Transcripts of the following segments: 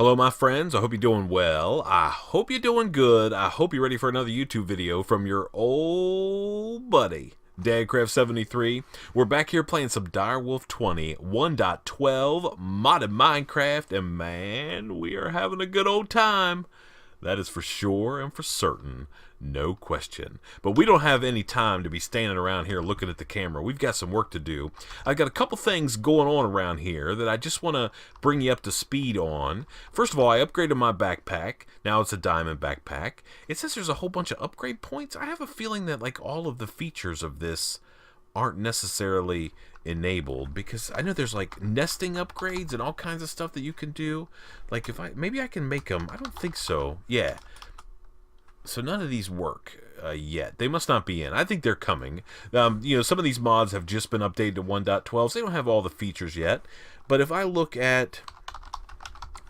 Hello, my friends. I hope you're doing well. I hope you're doing good. I hope you're ready for another YouTube video from your old buddy, DW20. We're back here playing some DW20 1.12 modded Minecraft, and man, we are having a good old time. That is for sure and for certain. No question. But we don't have any time to be standing around here looking at the camera. We've got some work to do. I've got a couple things going on around here that I just want to bring you up to speed on. First of all, I upgraded my backpack. Now it's a diamond backpack. It says there's a whole bunch of upgrade points. I have a feeling that like all of the features of this aren't necessarily enabled, because I know there's like nesting upgrades and all kinds of stuff that you can do. Like maybe I can make them. I don't think so. Yeah. So none of these work yet. They must not be in. I think they're coming. You know, some of these mods have just been updated to 1.12, so they don't have all the features yet. But if I look at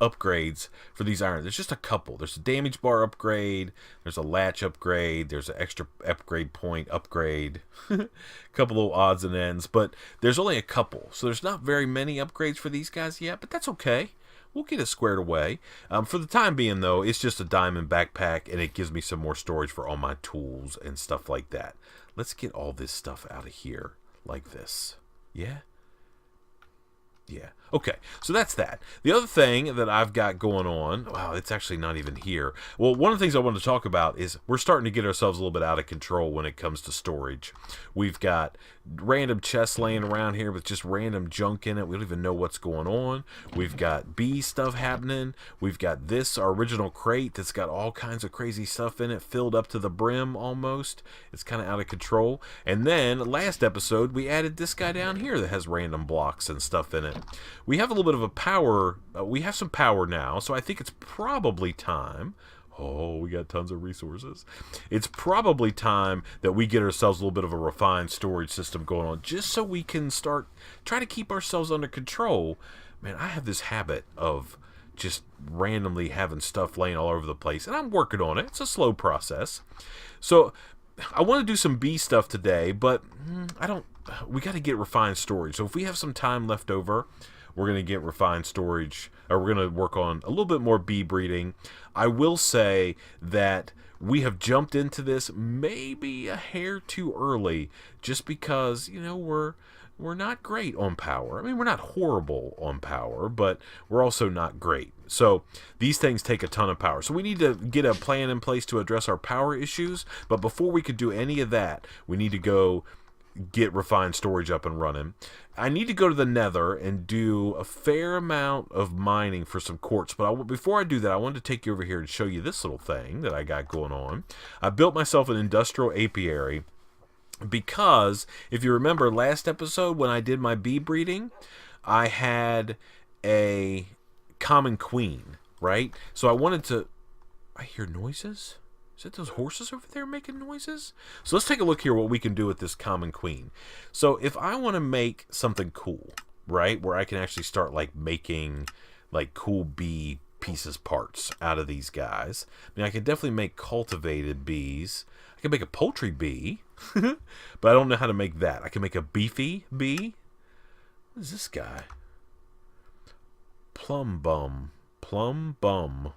upgrades for these irons, there's just a couple. There's a damage bar upgrade, there's a latch upgrade, there's an extra upgrade point upgrade, a couple little odds and ends, but there's only a couple. So there's not very many upgrades for these guys yet, but that's okay. We'll get it squared away. For the time being, though, it's just a diamond backpack, and it gives me some more storage for all my tools and stuff like that. Let's get all this stuff out of here like this. Yeah? Yeah. Okay, so that's that. The other thing that I've got going on, wow, it's actually not even here. Well, one of the things I wanted to talk about is we're starting to get ourselves a little bit out of control when it comes to storage. We've got random chests laying around here with just random junk in it. We don't even know what's going on. We've got bee stuff happening. We've got this, our original crate that's got all kinds of crazy stuff in it, filled up to the brim almost. It's kind of out of control. And then last episode, we added this guy down here that has random blocks and stuff in it. We have a little bit of a power, we have some power now, so I think it's probably time. Oh, we got tons of resources. It's probably time that we get ourselves a little bit of a refined storage system going on, just so we can start, try to keep ourselves under control. Man, I have this habit of just randomly having stuff laying all over the place, and I'm working on it. It's a slow process. So I want to do some bee stuff today, but we got to get refined storage. So if we have some time left over, we're going to get refined storage, or we're going to work on a little bit more bee breeding. I will say that we have jumped into this maybe a hair too early, just because, you know, we're not great on power. I mean, we're not horrible on power, but we're also not great. So these things take a ton of power. So we need to get a plan in place to address our power issues. But before we could do any of that, we need to go get refined storage up and running. I need to go to the Nether and do a fair amount of mining for some quartz, but before I do that, I wanted to take you over here and show you this little thing that I got going on. I built myself an industrial apiary because, if you remember last episode when I did my bee breeding, I had a common queen, right? So I wanted to... I hear noises? Is it those horses over there making noises? So let's take a look here what we can do with this common queen. So if I want to make something cool, right, where I can actually start like making like cool bee pieces parts out of these guys. I mean, I can definitely make cultivated bees. I can make a poultry bee, but I don't know how to make that. I can make a beefy bee. What is this guy? Plum bum. Plum bum.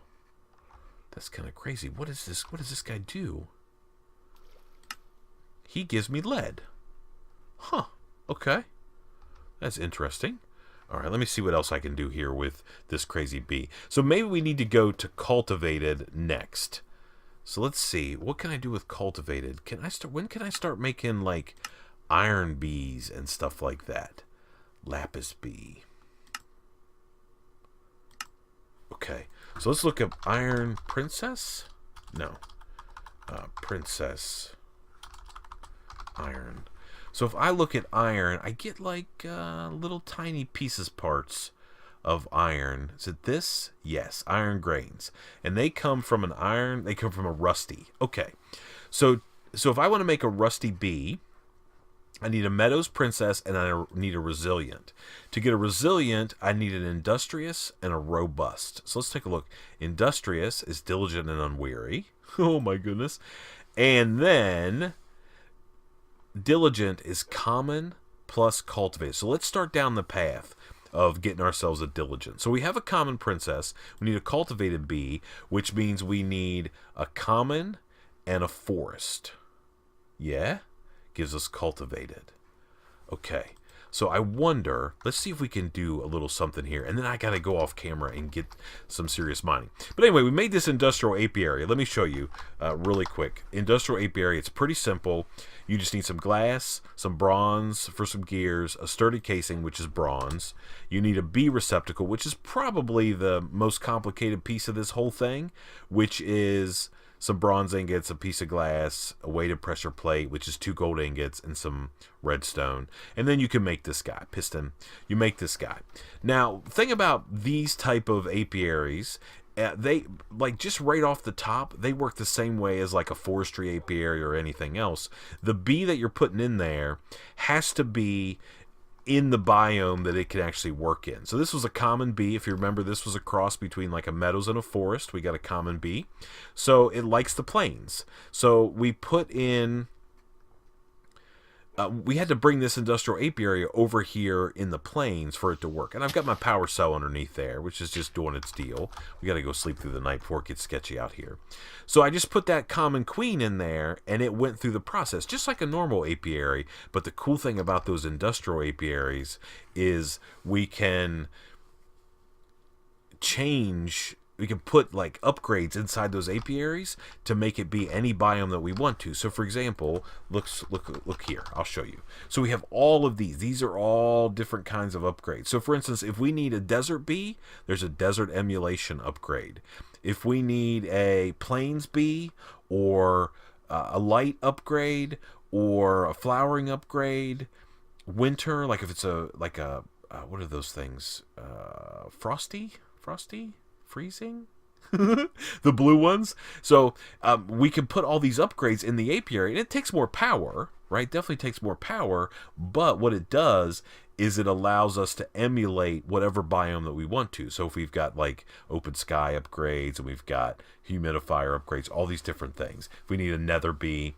That's kind of crazy. What is this? What does this guy do? He gives me lead. Huh. Okay. That's interesting. All right, let me see what else I can do here with this crazy bee. So maybe we need to go to cultivated next. So let's see. What can I do with cultivated? Can I start? When can I start making like iron bees and stuff like that? Lapis bee. Okay. So let's look up Iron Princess. No. Princess Iron. So if I look at iron, I get like little tiny pieces parts of iron. Is it this? Yes, iron grains. And they come from an iron, they come from a rusty. Okay. So if I want to make a rusty bee, I need a Meadows Princess, and I need a Resilient. To get a Resilient, I need an Industrious and a Robust. So let's take a look. Industrious is Diligent and Unweary. Oh my goodness. And then Diligent is Common plus Cultivated. So let's start down the path. of getting ourselves a diligent. So we have a common princess. We need a cultivated bee, which means we need a common and a forest. Yeah? Gives us cultivated. Okay. So I wonder, let's see if we can do a little something here. And then I got to go off camera and get some serious mining. But anyway, we made this industrial apiary. Let me show you really quick. Industrial apiary, it's pretty simple. You just need some glass, some bronze for some gears, a sturdy casing, which is bronze. You need a bee receptacle, which is probably the most complicated piece of this whole thing, which is some bronze ingots, a piece of glass, a weighted pressure plate, which is 2 gold ingots, and some redstone. And then you can make this guy, piston. You make this guy. Now, thing about these type of apiaries, they, like, just right off the top, they work the same way as like a forestry apiary or anything else. The bee that you're putting in there has to be in the biome that it can actually work in. So this was a common bee. If you remember, this was a cross between like a meadows and a forest. We got a common bee. So it likes the plains. So we put in... we had to bring this industrial apiary over here in the plains for it to work. And I've got my power cell underneath there, which is just doing its deal. We got to go sleep through the night before it gets sketchy out here. So I just put that common queen in there, and it went through the process, just like a normal apiary. But the cool thing about those industrial apiaries is we can change... We can put like upgrades inside those apiaries to make it be any biome that we want to. So for example, look here. I'll show you. So we have all of these. These are all different kinds of upgrades. So for instance, if we need a desert bee, there's a desert emulation upgrade. If we need a plains bee or a light upgrade or a flowering upgrade, winter, like if it's a what are those things? Frosty? Freezing? The blue ones. So we can put all these upgrades in the apiary, and it takes more power, right? Definitely takes more power, but what it does is it allows us to emulate whatever biome that we want to. So if we've got like open sky upgrades, and we've got humidifier upgrades, all these different things. If we need a nether bee,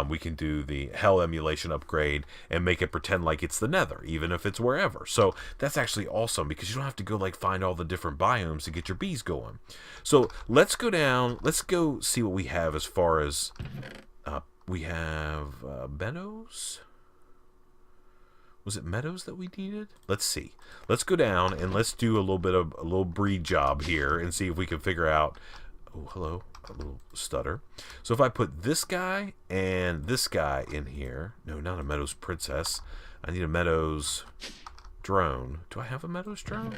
we can do the hell emulation upgrade and make it pretend like it's the nether, even if it's wherever. So that's actually awesome, because you don't have to go like find all the different biomes to get your bees going. So let's go down, let's go see what we have as far as we have meadows. Was it meadows that we needed? Let's see. Let's go down and let's do a little breed job here and see if we can figure out. Oh, hello. A little stutter. So if I put this guy and this guy in here. No, not a meadows princess. I need a meadows drone. Do I have a meadows drone?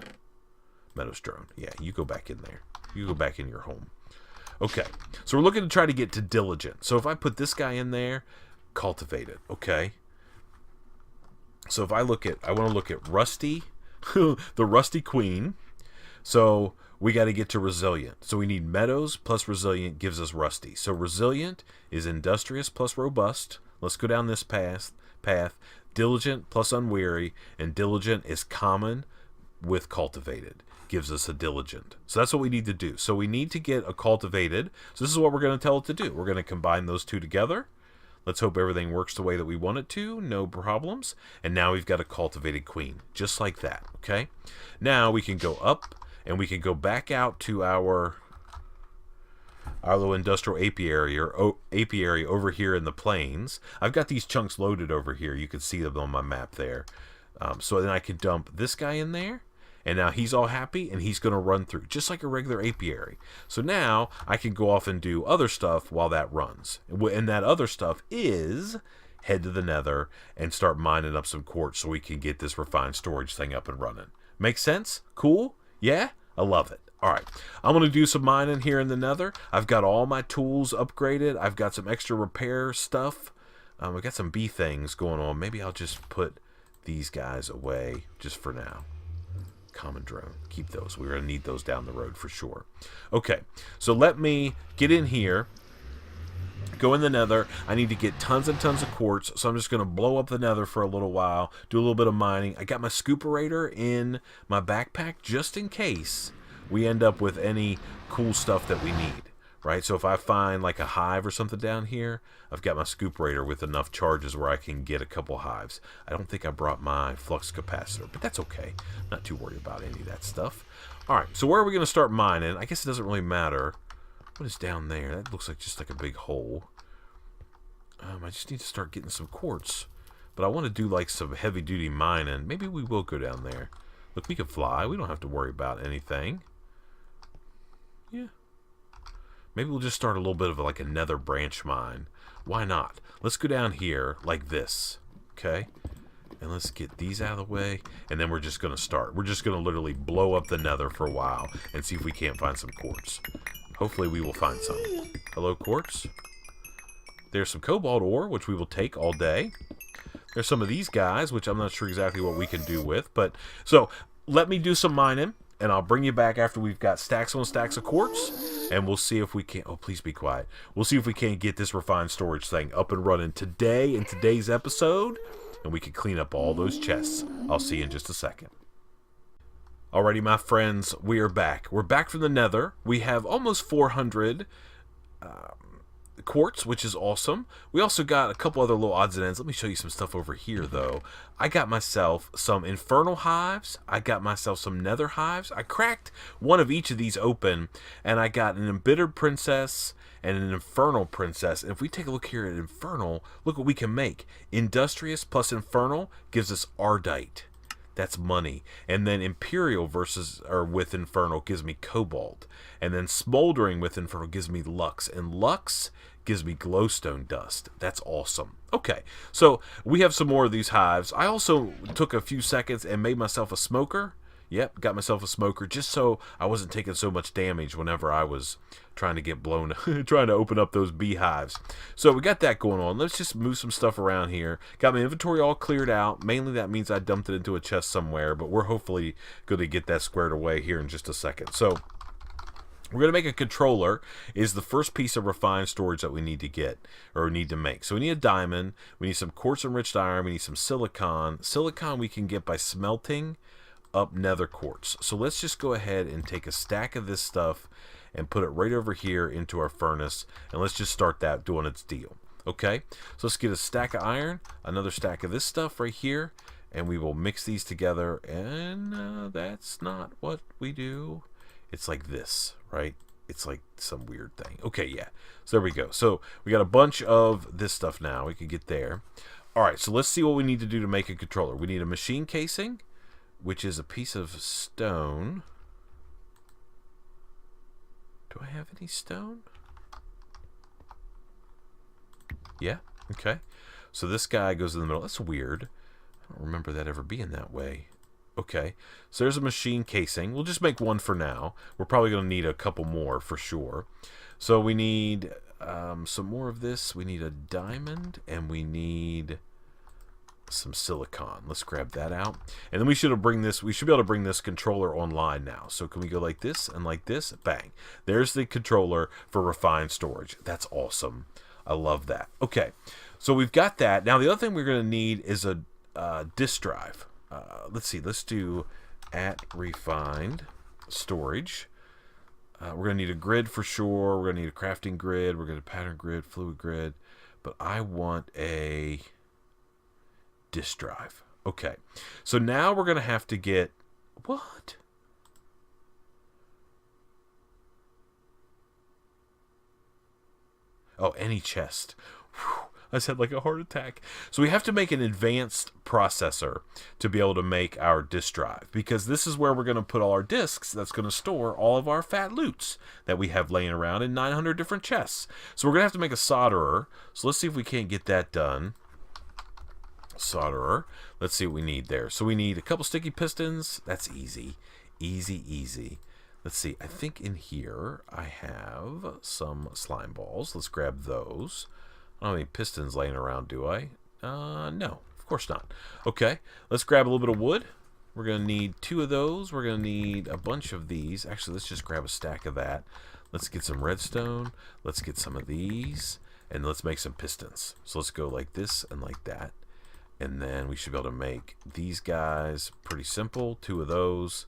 Meadows drone. Yeah, you go back in there. You go back in your home. Okay. So we're looking to try to get to diligent. So if I put this guy in there, cultivate it. Okay. So if I want to look at Rusty, the Rusty Queen. So we got to get to resilient. So we need meadows plus resilient gives us Rusty. So resilient is industrious plus robust. Let's go down this path. Diligent plus unweary, and diligent is common with cultivated. Gives us a diligent. So that's what we need to do. So we need to get a cultivated. So this is what we're going to tell it to do. We're going to combine those two together. Let's hope everything works the way that we want it to. No problems. And now we've got a cultivated queen. Just like that. Okay. Now we can go up and we can go back out to our little industrial apiary or apiary over here in the plains. I've got these chunks loaded over here. You can see them on my map there. So then I can dump this guy in there. And now he's all happy, and he's going to run through, just like a regular apiary. So now I can go off and do other stuff while that runs. And that other stuff is head to the nether and start mining up some quartz so we can get this refined storage thing up and running. Make sense? Cool? Yeah? I love it. All right. I'm going to do some mining here in the nether. I've got all my tools upgraded. I've got some extra repair stuff. I've got some bee things going on. Maybe I'll just put these guys away just for now. Common drone. Keep those. We're going to need those down the road for sure. Okay, so let me get in here, go in the nether. I need to get tons and tons of quartz, so I'm just going to blow up the nether for a little while, do a little bit of mining. I got my scooperator in my backpack just in case we end up with any cool stuff that we need, right? So if I find like a hive or something down here, I've got my scoop raider with enough charges where I can get a couple hives. I don't think I brought my flux capacitor, but that's okay. Not too worried about any of that stuff. All right, so where are we going to start mining? I guess it doesn't really matter. What is down there? That looks like just like a big hole. I just need to start getting some quartz. But I want to do like some heavy-duty mining. Maybe we will go down there. Look, we can fly. We don't have to worry about anything. Yeah. Maybe we'll just start a little bit of like a nether branch mine. Why not? Let's go down here like this. Okay? And let's get these out of the way. And then we're just going to start. We're just going to literally blow up the nether for a while and see if we can't find some quartz. Hopefully we will find some. Hello, quartz. There's some cobalt ore, which we will take all day. There's some of these guys, which I'm not sure exactly what we can do with. But so let me do some mining, and I'll bring you back after we've got stacks on stacks of quartz, and we'll see if we can. Oh, please be quiet. We'll see if we can't get this refined storage thing up and running today in today's episode, and we can clean up all those chests. I'll see you in just a second. Alrighty, my friends, we are back. We're back from the Nether. We have almost 400 quartz, which is awesome. We also got a couple other little odds and ends. Let me show you some stuff over here, though. I got myself some infernal hives. I got myself some nether hives. I cracked one of each of these open, and I got an embittered princess and an infernal princess. And if we take a look here at infernal, look what we can make. Industrious plus infernal gives us ardite. That's money. And then imperial with infernal gives me cobalt. And then smoldering with infernal gives me lux. And lux gives me glowstone dust. That's awesome. Okay, so we have some more of these hives. I also took a few seconds and made myself a smoker. Yep, got myself a smoker just so I wasn't taking so much damage whenever I was trying to get blown, trying to open up those beehives. So we got that going on. Let's just move some stuff around here. Got my inventory all cleared out. Mainly that means I dumped it into a chest somewhere, but we're hopefully going to get that squared away here in just a second. So we're going to make a controller is the first piece of refined storage that we need to get or need to make. So we need a diamond. We need some quartz enriched iron. We need some silicon. Silicon we can get by smelting up nether quartz. So let's just go ahead and take a stack of this stuff and put it right over here into our furnace, and let's just start that doing its deal. Okay, so let's get a stack of iron, another stack of this stuff right here, and we will mix these together. And that's not what we do. It's like this, right? It's like some weird thing. Okay, yeah, so there we go. So we got a bunch of this stuff now. We can get there. All right, so let's see what we need to do to make a controller. We need a machine casing, which is a piece of stone. Do I have any stone? Yeah, okay. So this guy goes in the middle. That's weird. I don't remember that ever being that way. Okay, so there's a machine casing. We'll just make one for now. We're probably going to need a couple more for sure. So we need some more of this. We need a diamond, and we need some silicon. Let's grab that out, and then we should be able to bring this controller online now. So can we go like this and like this? Bang, there's the controller for refined storage. That's awesome. I love that. Okay, so we've got that. Now the other thing we're going to need is a disk drive. Let's see, let's do at refined storage. We're going to need a grid for sure. We're going to need a crafting grid. We're going to pattern grid, fluid grid, but I want a disk drive. Okay, so now we're gonna have to get what? Oh, any chest. Whew, I just had like a heart attack. So we have to make an advanced processor to be able to make our disk drive, because this is where we're going to put all our disks. That's going to store all of our fat loots that we have laying around in 900 different chests. So we're going to have to make a solderer. So let's see if we can't get that done. Solderer. Let's see what we need there. So we need a couple sticky pistons. That's easy. Easy. Let's see. I think in here I have some slime balls. Let's grab those. I don't have any pistons laying around, do I? No, of course not. Okay, let's grab a little bit of wood. We're going to need 2 of those. We're going to need a bunch of these. Actually, let's just grab a stack of that. Let's get some redstone. Let's get some of these. And let's make some pistons. So let's go like this and like that. And then we should be able to make these guys pretty simple. 2 of those.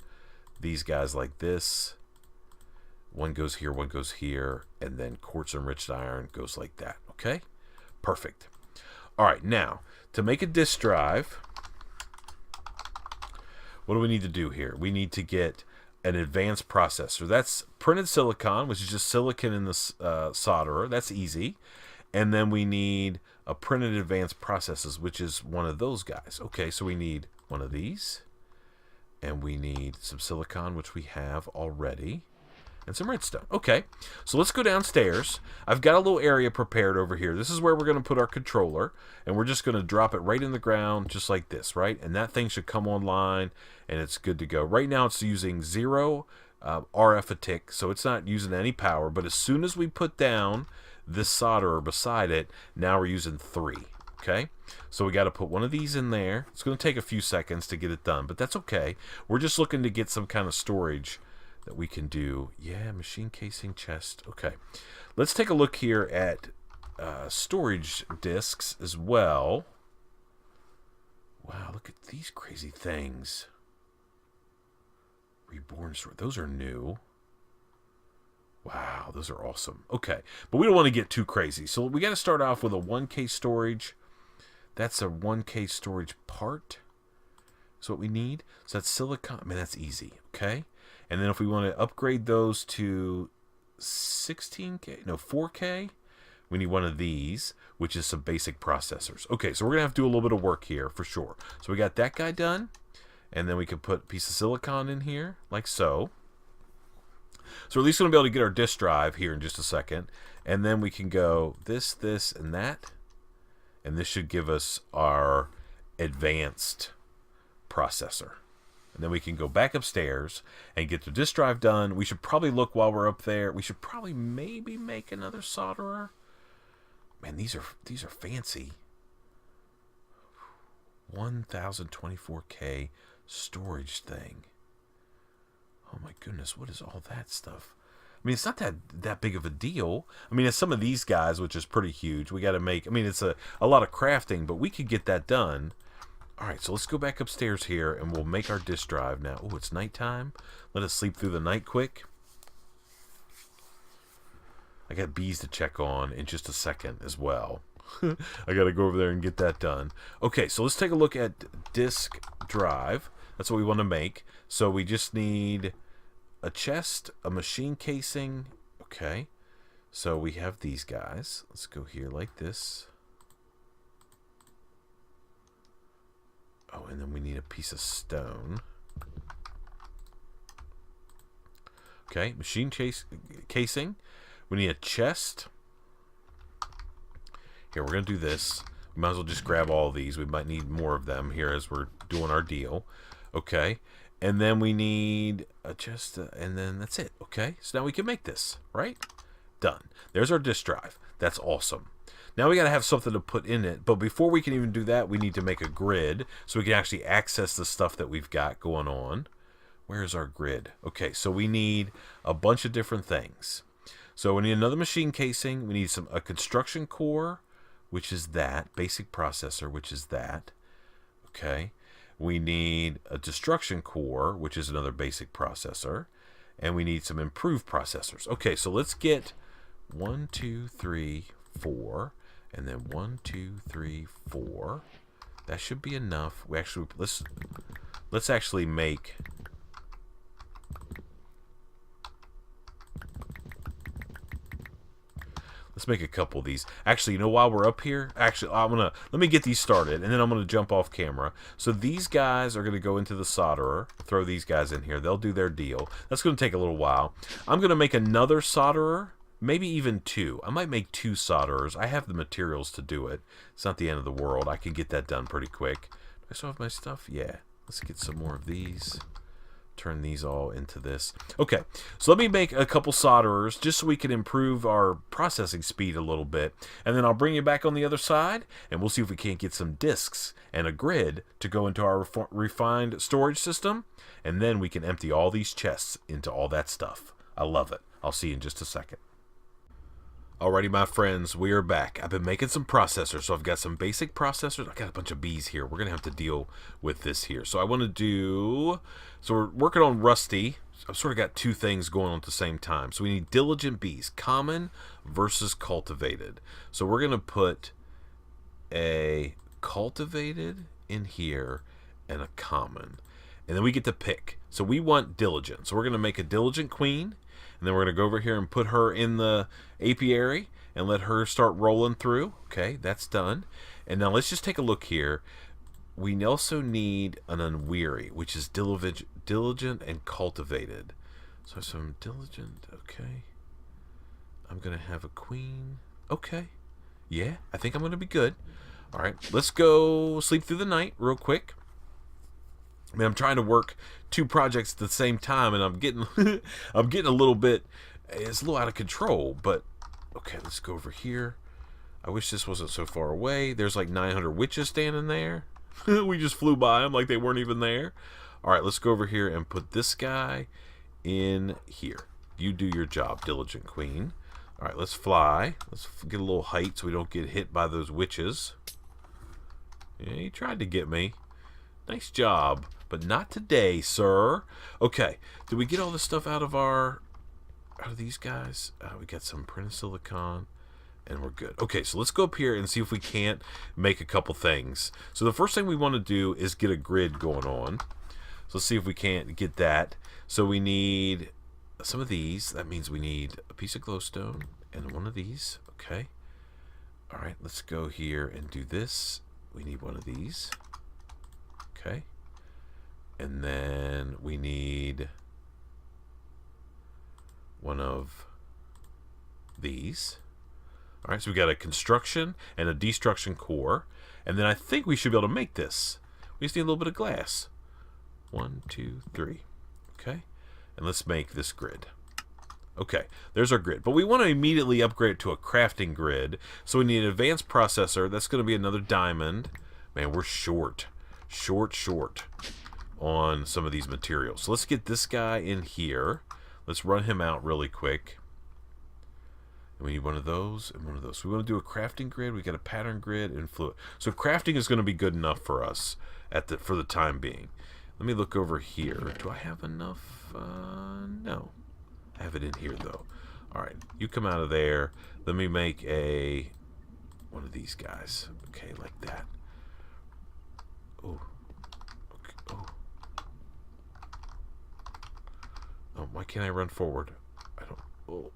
These guys like this. One goes here, one goes here, and then quartz enriched iron goes like that. Okay? Perfect. All right, now, to make a disk drive, what do we need to do here? We need to get an advanced processor. That's printed silicon, which is just silicon in the solderer. That's easy. And then we need a printed advanced processors, which is one of those guys. Okay, so we need one of these. And we need some silicon, which we have already. And some redstone. Okay, so let's go downstairs. I've got a little area prepared over here. This is where we're going to put our controller. And we're just going to drop it right in the ground, just like this, right? And that thing should come online, and it's good to go. Right now, it's using 0 RF a tick, so it's not using any power. But as soon as we put down this solderer beside it, now we're using 3. Okay, so we got to put one of these in there. It's going to take a few seconds to get it done, but that's okay. We're just looking to get some kind of storage that we can do. Yeah, machine casing chest. Okay, let's take a look here at storage disks as well. Wow, look at these crazy things. Reborn storage. Those are new. Wow, those are awesome. Okay, but we don't want to get too crazy, so we got to start off with a 1K storage. That's a 1K storage part. That's what we need. So that's silicon. Man, that's easy. Okay. And then if we want to upgrade those to 16K, no, 4K, we need one of these, which is some basic processors. Okay, so we're going to have to do a little bit of work here for sure. So we got that guy done. And then we can put a piece of silicon in here, like so. So we're at least going to be able to get our disk drive here in just a second. And then we can go this, this, and that. And this should give us our advanced processor. And then we can go back upstairs and get the disk drive done. We should probably look while we're up there. We should probably maybe make another solderer. Man, these are fancy. 1024K storage thing. Oh my goodness, what is all that stuff? I mean, it's not that big of a deal. I mean, it's some of these guys, which is pretty huge. We got to make, I mean, it's a lot of crafting, but we could get that done. All right, so let's go back upstairs here, and we'll make our disk drive now. Oh, it's nighttime. Let us sleep through the night quick. I got bees to check on in just a second as well. I got to go over there and get that done. Okay, so let's take a look at disk drive. That's what we want to make. So we just need a chest, a machine casing. Okay, so we have these guys. Let's go here like this. Oh, and then we need a piece of stone. Okay, machine casing. We need a chest. Here, we're going to do this. We might as well just grab all of these. We might need more of them here as we're doing our deal. Okay, and then we need a chest, and then that's it. Okay, so now we can make this, right? Done. There's our disk drive. That's awesome. Now we got to have something to put in it, but before we can even do that, we need to make a grid so we can actually access the stuff that we've got going on. Where's our grid? Okay, so we need a bunch of different things. So we need another machine casing. We need a construction core, which is that. Basic processor, which is that. Okay. We need a destruction core, which is another basic processor. And we need some improved processors. Okay, so let's get 1, 2, 3, 4. And then 1, 2, 3, 4. That should be enough. We actually let's actually make a couple of these. Actually, you know, while we're up here, actually, let me get these started, and then I'm gonna jump off camera. So these guys are gonna go into the solderer. Throw these guys in here. They'll do their deal. That's gonna take a little while. I'm gonna make another solderer. Maybe even 2. I might make 2 solderers. I have the materials to do it. It's not the end of the world. I can get that done pretty quick. Do I still have my stuff? Yeah. Let's get some more of these. Turn these all into this. Okay, so let me make a couple solderers just so we can improve our processing speed a little bit. And then I'll bring you back on the other side, and we'll see if we can't get some disks and a grid to go into our refined storage system. And then we can empty all these chests into all that stuff. I love it. I'll see you in just a second. Alrighty, my friends, we are back. I've been making some processors, so I've got some basic processors. I got a bunch of bees here. We're going to have to deal with this here. So I want to do... So we're working on Rusty. I've sort of got two things going on at the same time. So we need diligent bees, common versus cultivated. So we're going to put a cultivated in here and a common. And then we get to pick. So we want diligent. So we're going to make a diligent queen. And then we're going to go over here and put her in the apiary and let her start rolling through. Okay, that's done. And now let's just take a look here. We also need an unweary, which is diligent and cultivated. So some diligent, okay. I'm going to have a queen. Okay. Yeah, I think I'm going to be good. All right, let's go sleep through the night real quick. I mean, I'm trying to work two projects at the same time, and I'm getting I'm getting a little bit, it's a little out of control, but okay, let's go over here. I wish this wasn't so far away. There's like 900 witches standing there. We just flew by them like they weren't even there. All right, let's go over here and put this guy in here. You do your job, diligent queen. All right, let's fly. Let's get a little height so we don't get hit by those witches. Yeah, he tried to get me. Nice job. But not today, sir. Okay. Did we get all this stuff out of these guys? We got some printed silicon, and we're good. Okay, so let's go up here and see if we can't make a couple things. So the first thing we want to do is get a grid going on. So let's see if we can't get that. So we need some of these. That means we need a piece of glowstone and one of these. Okay. All right, let's go here and do this. We need one of these. Okay. And then we need one of these. All right, so we got a construction and a destruction core. And then I think we should be able to make this. We just need a little bit of glass. 1, 2, 3. Okay. And let's make this grid. Okay, there's our grid. But we want to immediately upgrade it to a crafting grid. So we need an advanced processor. That's going to be another diamond. Man, we're short on some of these materials. So let's get this guy in here. Let's run him out really quick. And we need one of those and one of those. So we want to do a crafting grid. We got a pattern grid and fluid. So crafting is going to be good enough for us for the time being. Let me look over here. Do I have enough? No. I have it in here though. All right, you come out of there. Let me make one of these guys. Okay, like that. Oh. Okay. Oh, why can't I run forward? I don't. Oh,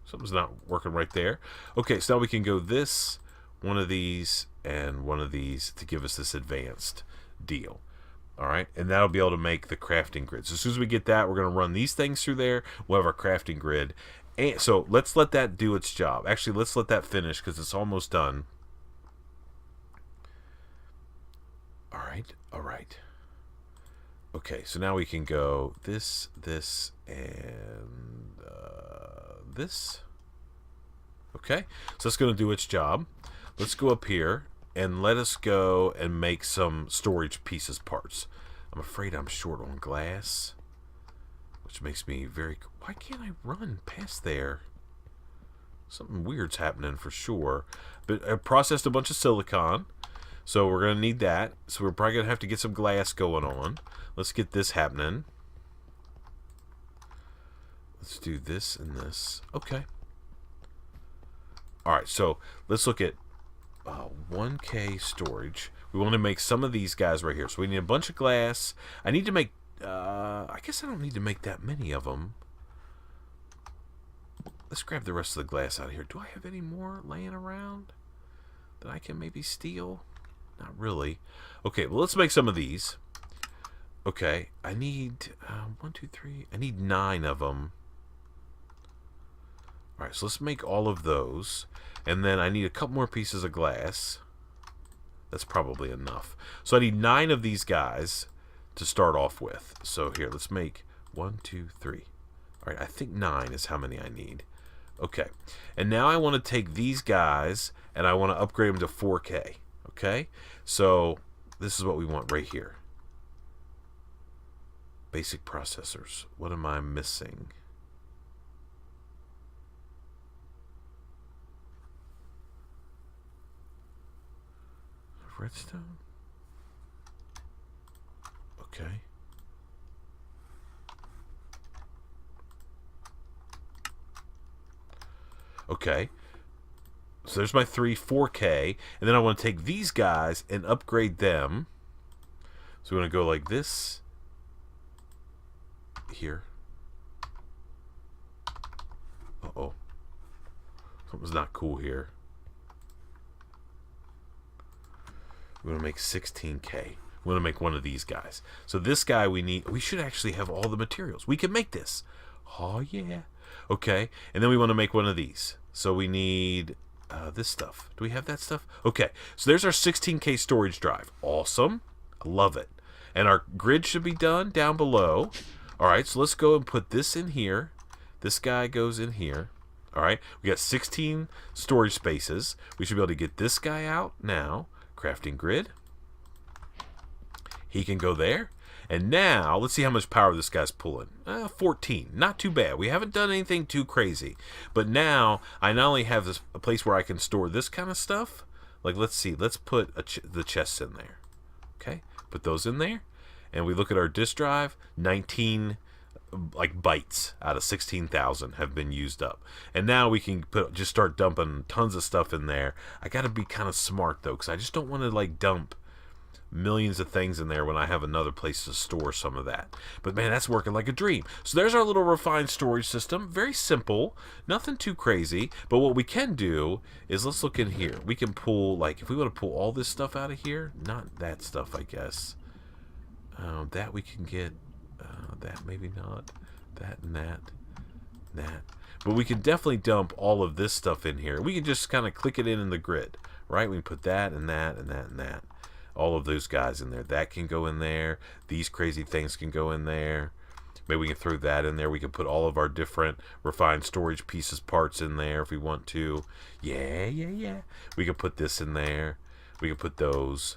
something's not working right there. Okay, so now we can go this, one of these, and one of these to give us this advanced deal. All right, and that'll be able to make the crafting grid. So as soon as we get that, we're going to run these things through there. We'll have our crafting grid. And so let's let that do its job. Actually, let's let that finish because it's almost done. All right. Okay, so now we can go this, and this. Okay, so it's going to do its job. Let's go up here and let us go and make some storage pieces parts. I'm afraid I'm short on glass, which makes me very... Why can't I run past there? Something weird's happening for sure. But I processed a bunch of silicon, so we're going to need that. So we're probably going to have to get some glass going on. Let's get this happening. Let's do this and this. Okay. All right, so let's look at 1K storage. We want to make some of these guys right here. So we need a bunch of glass. I need to make... I guess I don't need to make that many of them. Let's grab the rest of the glass out of here. Do I have any more laying around that I can maybe steal? Not really. Okay, well, let's make some of these. Okay, I need 1, 2, 3. I need 9 of them. All right, so let's make all of those. And then I need a couple more pieces of glass. That's probably enough. So I need 9 of these guys to start off with. So here, let's make 1, 2, 3. All right, I think 9 is how many I need. Okay, and now I want to take these guys and I want to upgrade them to 4K. Okay, so this is what we want right here. Basic processors. What am I missing? redstone? Okay. Okay. So there's my 4K. And then I want to take these guys and upgrade them. So we're going to go like this. Here. Uh-oh. Something's not cool here. We're going to make 16K. We're going to make one of these guys. So this guy we should actually have all the materials. We can make this. Oh, yeah. Okay. And then we want to make one of these. So we need this stuff. Do we have that stuff? Okay. So there's our 16K storage drive. Awesome. I love it. And our grid should be done down below. All right. So let's go and put this in here. This guy goes in here. All right. We got 16 storage spaces. We should be able to get this guy out now. Crafting grid. He can go there. And now, let's see how much power this guy's pulling. 14. Not too bad. We haven't done anything too crazy. But now, I not only have a place where I can store this kind of stuff. Like, let's see. Let's put the chests in there. Okay? Put those in there. And we look at our disk drive. 19 bytes out of 16,000 have been used up. And now we can just start dumping tons of stuff in there. I got to be kind of smart, though, because I just don't want to, dump millions of things in there when I have another place to store some of that. But man, that's working like a dream. So there's our little refined storage system. Very simple, nothing too crazy. But what we can do is, let's look in here. We can pull, if we want to pull all this stuff out of here, not that stuff, I guess. That we can get, that maybe not, that and that. But we can definitely dump all of this stuff in here. We can just kind of click it in the grid, right? We can put that and that and that and that. All of those guys in there. That can go in there. These crazy things can go in there. Maybe we can throw that in there. We can put all of our different refined storage pieces, parts in there if we want to. Yeah. We can put this in there. We can put those.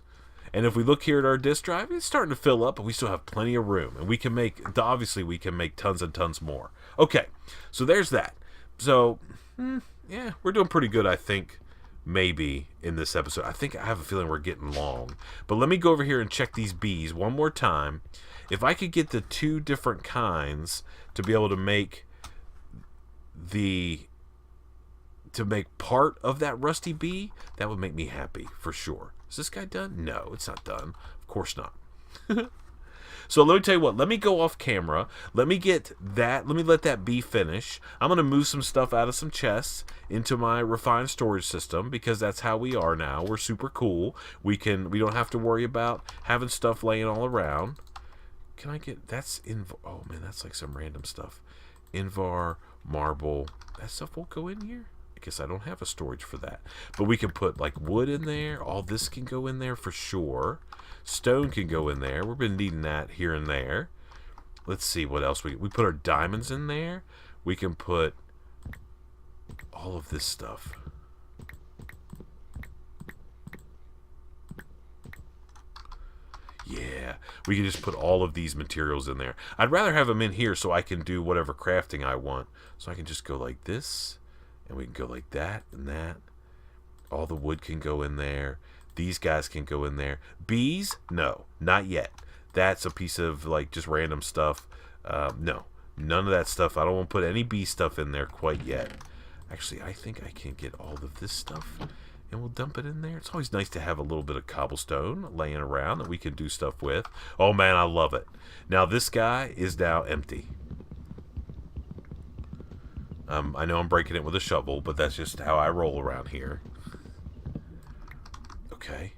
And if we look here at our disk drive, it's starting to fill up, but we still have plenty of room. And we can obviously we can make tons and tons more. Okay, so there's that. So, yeah, we're doing pretty good, I think. Maybe in this episode. I have a feeling we're getting long. But let me go over here and check these bees one more time. If I could get the 2 different kinds to be able to make part of that rusty bee, that would make me happy for sure. Is this guy done? No, it's not done. Of course not. So let me tell you what, let me go off camera. Let me get that, let me let that bee finish. I'm going to move some stuff out of some chests into my refined storage system because that's how we are now. We're super cool. We don't have to worry about having stuff laying all around. Can I get, oh man, that's like some random stuff. Invar, marble, that stuff won't go in here? I guess I don't have a storage for that. But we can put wood in there. All this can go in there for sure. Stone can go in there. We've been needing that here and there. Let's see what else we put our diamonds in there. We can put all of this stuff. Yeah, we can just put all of these materials in there. I'd rather have them in here so I can do whatever crafting I want. So I can just go like this, and we can go like that and that. All the wood can go in there. These guys can go in there. Bees? No, not yet. That's a piece of just random stuff. No, none of that stuff. I don't want to put any bee stuff in there quite yet. Actually, I think I can get all of this stuff and we'll dump it in there. It's always nice to have a little bit of cobblestone laying around that we can do stuff with. Oh man, I love it. Now this guy is now empty. I know I'm breaking it with a shovel, but that's just how I roll around here. Okay.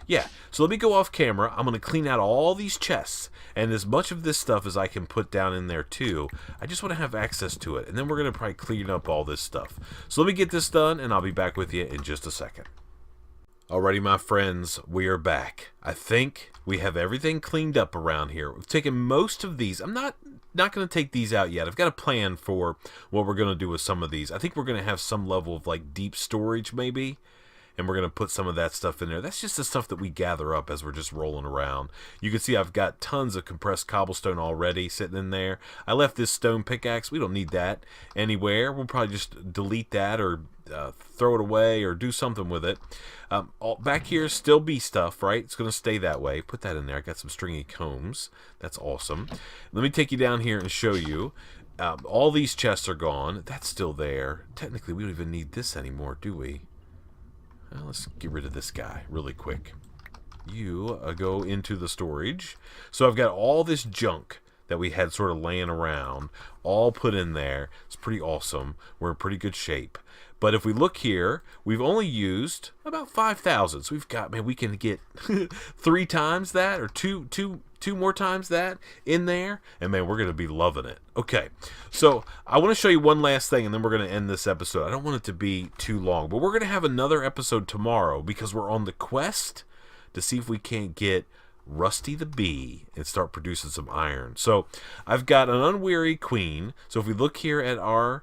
Yeah, so let me go off camera. I'm going to clean out all these chests and as much of this stuff as I can put down in there too. I just want to have access to it. And then we're going to probably clean up all this stuff. So let me get this done and I'll be back with you in just a second. Alrighty, my friends, we are back. I think we have everything cleaned up around here. We've taken most of these. I'm not going to take these out yet. I've got a plan for what we're going to do with some of these. I think we're going to have some level of deep storage maybe. And we're going to put some of that stuff in there. That's just the stuff that we gather up as we're just rolling around. You can see I've got tons of compressed cobblestone already sitting in there. I left this stone pickaxe. We don't need that anywhere. We'll probably just delete that or throw it away or do something with it. Back here, still bee stuff, right? It's going to stay that way. Put that in there. I got some stringy combs. That's awesome. Let me take you down here and show you. All these chests are gone. That's still there. Technically, we don't even need this anymore, do we? Well, let's get rid of this guy really quick. You go into the storage. So I've got all this junk that we had sort of laying around, all put in there. It's pretty awesome. We're in pretty good shape. But if we look here, we've only used about 5,000. So we've got, man, we can get 3 times that or two more times that in there. And, man, we're going to be loving it. Okay, so I want to show you one last thing, and then we're going to end this episode. I don't want it to be too long, but we're going to have another episode tomorrow because we're on the quest to see if we can't get Rusty the Bee and start producing some iron. So I've got an unweary queen. So if we look here at our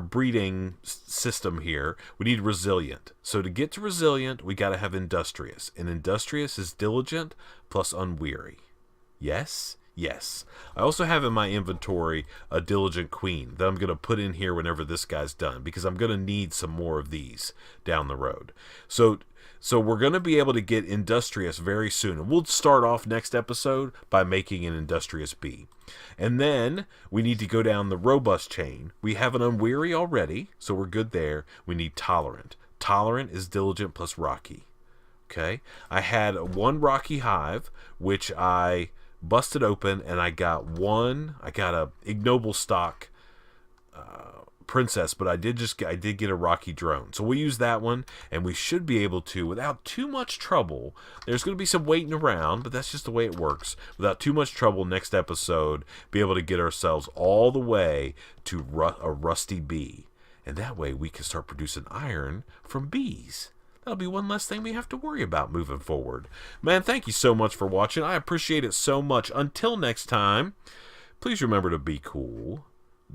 breeding system here, we need resilient. So to get to resilient, we got to have industrious. And industrious is diligent plus unweary. Yes? Yes. I also have in my inventory a diligent queen that I'm going to put in here whenever this guy's done because I'm going to need some more of these down the road. So we're going to be able to get industrious very soon. And we'll start off next episode by making an industrious bee. And then we need to go down the robust chain. We have an unweary already, so we're good there. We need tolerant. Tolerant is diligent plus rocky. Okay? I had one rocky hive, which I busted open, and I got a ignoble stock princess, but I did get a rocky drone. So we'll use that one, and we should be able to, without too much trouble, there's going to be some waiting around, but that's just the way it works. Without too much trouble, next episode, be able to get ourselves all the way to a rusty bee. And that way we can start producing iron from bees. That'll be one less thing we have to worry about moving forward. Man, thank you so much for watching. I appreciate it so much. Until next time, please remember to be cool.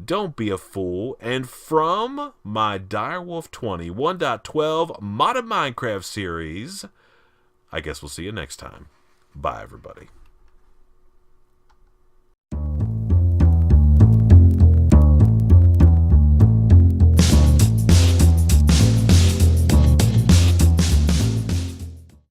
Don't be a fool. And from my DW20 1.12 modded Minecraft series, I guess we'll see you next time. Bye, everybody.